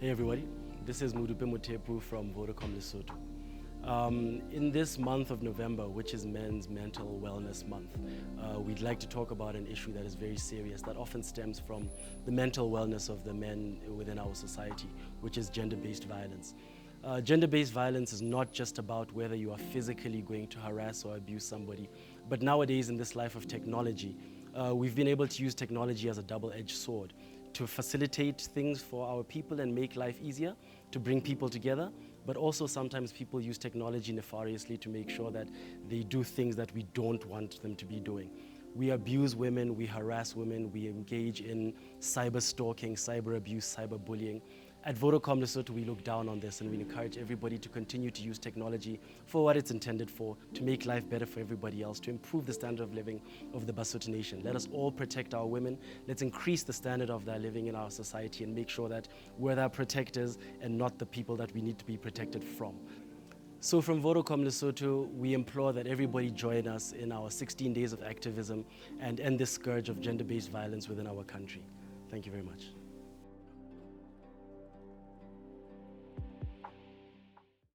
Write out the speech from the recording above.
Hey everybody, this is Molupe Mothepu from Vodacom Lesotho. In this month of November, which is Men's Mental Wellness Month, we'd like to talk about an issue that is very serious that often stems from the mental wellness of the men within our society, which is gender-based violence. Gender-based violence is not just about whether you are physically going to harass or abuse somebody, but nowadays in this life of technology, we've been able to use technology as a double-edged sword to facilitate things for our people and make life easier, to bring people together, but also sometimes people use technology nefariously to make sure that they do things that we don't want them to be doing. We abuse women, we harass women, we engage in cyber stalking, cyber abuse, cyber bullying. At Vodacom Lesotho, we look down on this and we encourage everybody to continue to use technology for what it's intended for, to make life better for everybody else, to improve the standard of living of the Basotho nation. Let us all protect our women. Let's increase the standard of their living in our society and make sure that we're their protectors and not the people that we need to be protected from. So from Vodacom Lesotho, we implore that everybody join us in our 16 days of activism and end this scourge of gender-based violence within our country. Thank you very much.